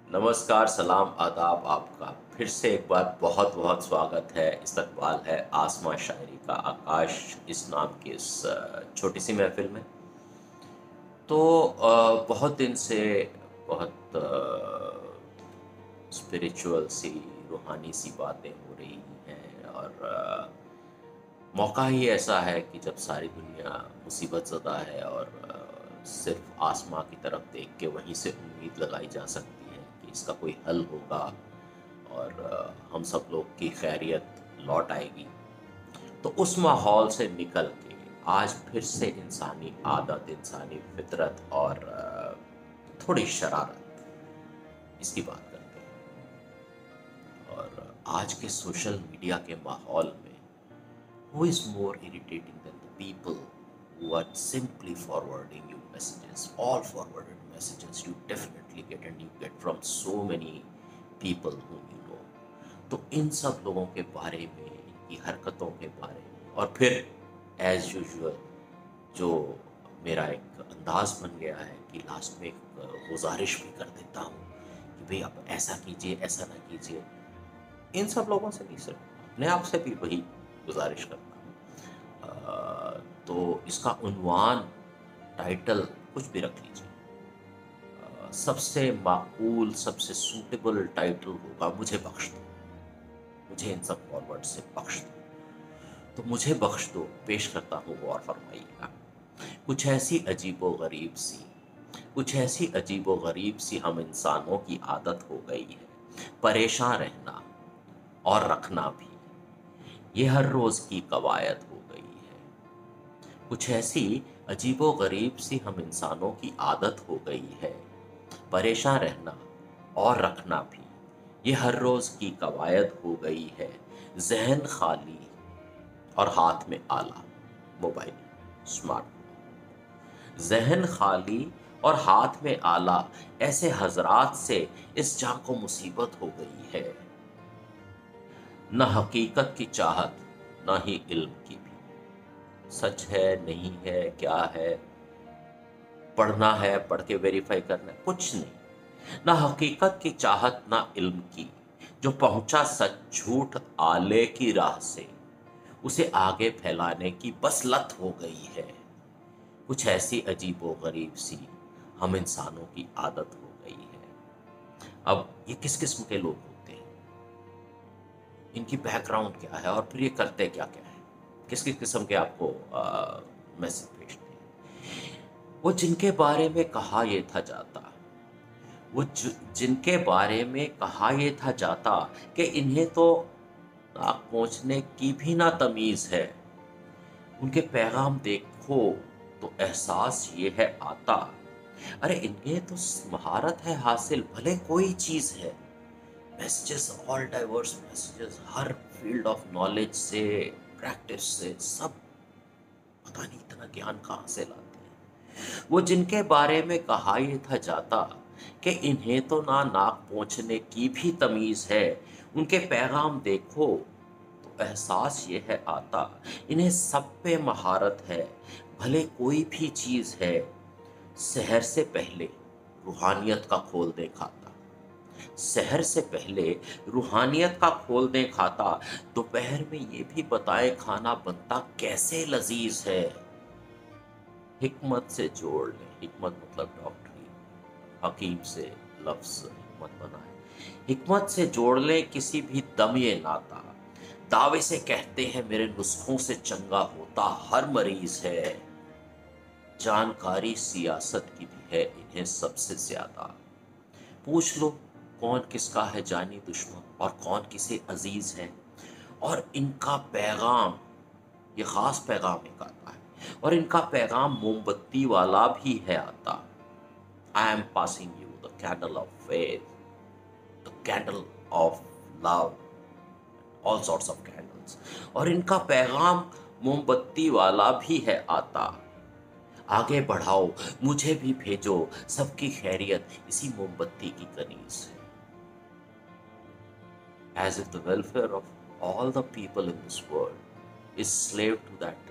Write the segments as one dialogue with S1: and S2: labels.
S1: नमस्कार, सलाम, आदाब आपका। फिर से एक बार बहुत-बहुत स्वागत है, इस्तकबाल है आसमां शायरी का आकाश इस नाम की इस छोटी-सी महफ़िल में। तो बहुत दिन से बहुत स्पिरिचुअल सी, रूहानी सी बातें हो रही हैं और मौका ही ऐसा है कि जब सारी दुनिया मुसीबत ज़दा है और सिर्फ़ आसमां की तरफ देख के वहीं से उम्मीद लगाई जा सकती है कि इसका कोई हल होगा और हम सब लोग की खैरियत लौट आएगी। तो उस माहौल से निकल के आज फिर से इंसानी आदत, इंसानी फ़ितरत और थोड़ी शरारत, इसकी बात करते हैं। और आज के सोशल मीडिया के माहौल में who is more irritating than the people who are simply forwarding you messages, all forwarded messages you definitely get and you get from so many people whom you know. तो इन सब लोगों के बारे में, इनकी हरकतों के बारे में और फिर एज यूजुअल जो मेरा एक अंदाज बन गया है कि लास्ट में एक गुजारिश भी कर देता हूँ कि भाई आप ऐसा कीजिए, ऐसा ना कीजिए। इन सब लोगों से नहीं, सिर्फ अपने आप से भी वही गुजारिश करता हूँ। तो इसका उन्वान, टाइटल कुछ भी रख लीजिए। सबसे माकूल, सबसे सूटेबल टाइटल होगा मुझे बख्श दो। मुझे इन सब फॉरवर्ड से बख्श दो। तो मुझे बख्श दो पेश करता हूँ, गौर फरमाइएगा। कुछ ऐसी अजीबो गरीब सी, कुछ ऐसी अजीबो गरीब सी हम इंसानों की आदत हो गई है, परेशान रहना और रखना भी, ये हर रोज़ की कवायद हो गई है। कुछ ऐसी अजीबो-गरीब सी हम इंसानों की आदत हो गई है, परेशान रहना और रखना भी, ये हर रोज़ की कवायद हो गई है। ज़हन खाली और हाथ में आला, मोबाइल, स्मार्टफ़ोन। ज़हन खाली और हाथ में आला, ऐसे हज़रात से इस जाँ को मुसीबत हो गई है। ना हकीकत की चाहत, ना ही इल्म की भी। सच है, नहीं है, क्या है, पढ़ना है, पढ़ के वेरीफाई करना है, कुछ नहीं। ना हकीकत की चाहत, ना इल्म की। जो पहुंचा सच झूठ आले की राह से, उसे आगे फैलाने की बस लत हो गई है। कुछ ऐसी अजीबो गरीब सी हम इंसानों की आदत हो गई है। अब ये किस किस्म के लोग होते हैं, इनकी बैकग्राउंड क्या है और फिर ये करते क्या क्या है, किस किस किस्म के आपको मैसेज भेजते हैं। वो जिनके बारे में कहा ये था जाता, जिनके बारे में कहा ये था जाता कि इन्हें तो नाक पहुँचने की भी ना तमीज़ है, उनके पैगाम देखो तो एहसास ये है आता। अरे इनमें तो महारत है हासिल, भले कोई चीज़ है। Messages, all diverse messages, her field of knowledge से, प्रैक्टिस से, सब पता नहीं इतना ज्ञान कहाँ से लाते हैं। वो जिनके बारे में कहा ये था जाता कि इन्हें तो ना नाक पोंछने की भी तमीज़ है, उनके पैगाम देखो तो एहसास ये है आता। इन्हें सब पे महारत है, भले कोई भी चीज़ है। सहर से पहले रूहानियत का खोल दें खाता, सहर से पहले रूहानियत का खोल दें खाता। दोपहर में ये भी बताएं खाना बनता कैसे लजीज है। हिकमत से जोड़ लें, हिकमत मतलब डॉक्टरी, हकीम से लफ्ज़ हिकमत बना है। हिकमत से जोड़ लें किसी भी दम ये नाता, दावे से कहते हैं मेरे नुस्खों से चंगा होता हर मरीज है। जानकारी सियासत की भी है इन्हें सबसे ज़्यादा, पूछ लो कौन किसका है जानी दुश्मन और कौन किसे अजीज़ है। और इनका पैगाम, ये ख़ास पैगाम एक आता है और इनका पैगाम मोमबत्ती वाला भी है आता। I am passing you the candle of faith, the candle of love, all sorts of candles. और इनका पैगाम मोमबत्ती वाला भी है आता। आगे बढ़ाओ, मुझे भी भेजो, सबकी खैरियत इसी मोमबत्ती की कनीज से। As if the welfare of all the people in this world is slave to that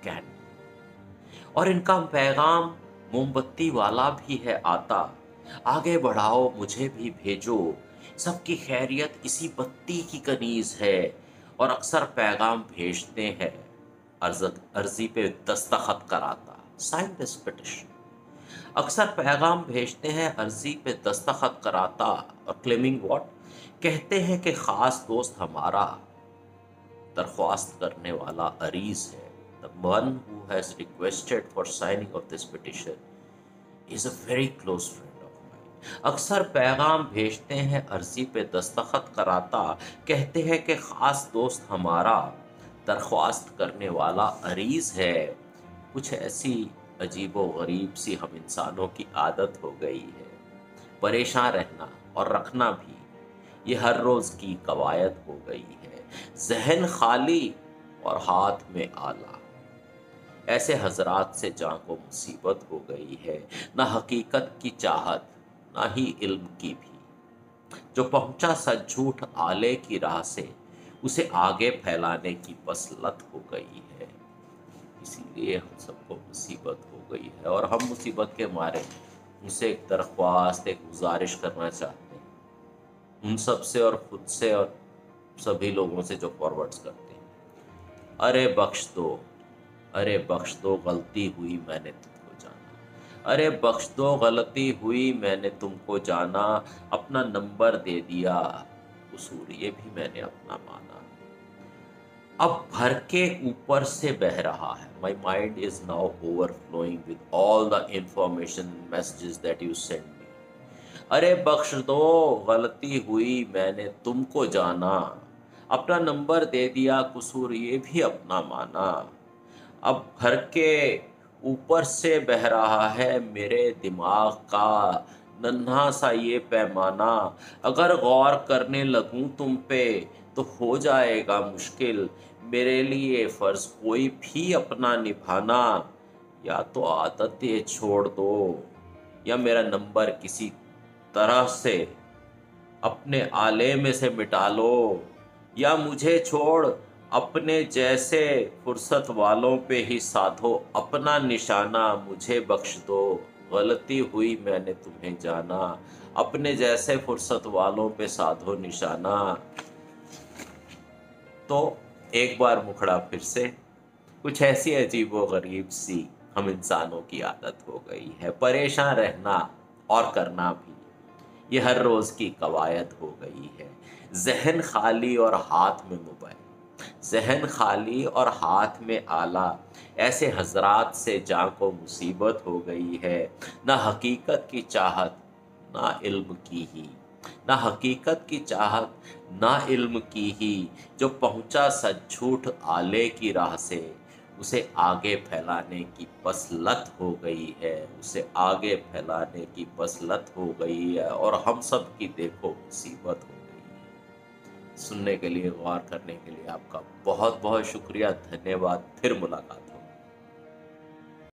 S1: candle। और इनका पैगाम मोमबत्ती वाला भी है आता। आगे बढ़ाओ मुझे भी भेजो, सबकी खैरियत इसी बत्ती की कनीज है। और अक्सर पैगाम भेजते हैं अर्जी पे दस्तखत कराता, साइन दिस पिटिशन। अक्सर पैगाम भेजते हैं अर्जी पे दस्तखत कराता, और क्लेमिंग व्हाट, कहते हैं कि खास दोस्त हमारा दरख्वास्त करने वाला अरीज है। The one who has requested for signing off this petition is a very close friend of mine. अक्सर पैगाम भेजते हैं अर्जी पे दस्तखत कराता, कहते हैं कि खास दोस्त हमारा दरख्वास्त करने वाला अरीज है। कुछ ऐसी अजीबो गरीब सी हम इंसानों की आदत हो गई है, परेशान रहना और रखना भी ये हर रोज की कवायद हो गई है। जहन खाली और हाथ में आला, ऐसे हजरात से जान को मुसीबत हो गई है। ना हकीकत की चाहत, ना ही इल्म की भी। जो पहुंचा सच झूठ आले की राह से, उसे आगे फैलाने की बस लत हो गई है। इसीलिए हम सबको मुसीबत हो गई है, और हम मुसीबत के मारे उनसे एक दरख्वास्त, एक गुजारिश करना चाहते हैं, उन सब से और खुद से और सभी लोगों से जो फॉरवर्ड्स करते हैं। अरे बख्श दो, अरे बख्श दो, गलती हुई मैंने तुमको जाना। अरे बख्श दो, गलती हुई मैंने तुमको जाना। अपना नंबर दे दिया, कसूर ये भी मैंने अपना माना। अब भर के ऊपर से बह रहा है। My mind is now overflowing with all the information messages that you send me. अरे बख्श दो, गलती हुई मैंने तुमको जाना। अपना नंबर दे दिया, कसूर ये भी अपना माना। अब भर के ऊपर से बह रहा है मेरे दिमाग का नन्हा सा ये पैमाना। अगर गौर करने लगूं तुम पे तो हो जाएगा मुश्किल, मेरे लिए फर्ज कोई भी अपना निभाना। या तो आदत ये छोड़ दो, या मेरा नंबर किसी तरह से अपने आले में से मिटा लो, या मुझे छोड़ अपने जैसे फुर्सत वालों पे ही साधो अपना निशाना। मुझे बख्श दो, गलती हुई मैंने तुम्हें जाना। अपने जैसे फुर्सत वालों पे साधो निशाना। तो एक बार मुखड़ा फिर से, कुछ ऐसी अजीबो गरीब सी हम इंसानों की आदत हो गई है, परेशान रहना और करना भी ये हर रोज की कवायद हो गई है। जहन खाली और हाथ में मोबाइल, जहन खाली और हाथ में आला, ऐसे हजरात से जान को मुसीबत हो गई है। ना हकीकत की चाहत, ना इल्म की ही, ना हकीकत की चाहत, ना इल्म की ही। जो पहुंचा सच झूठ आले की राह से, उसे आगे फैलाने की बस लत हो गई है। उसे आगे फैलाने की बस लत हो गई है, और हम सब की देखो मुसीबत हो गई है। सुनने के लिए, गौर करने के लिए आपका बहुत बहुत शुक्रिया, धन्यवाद। फिर मुलाकात हो।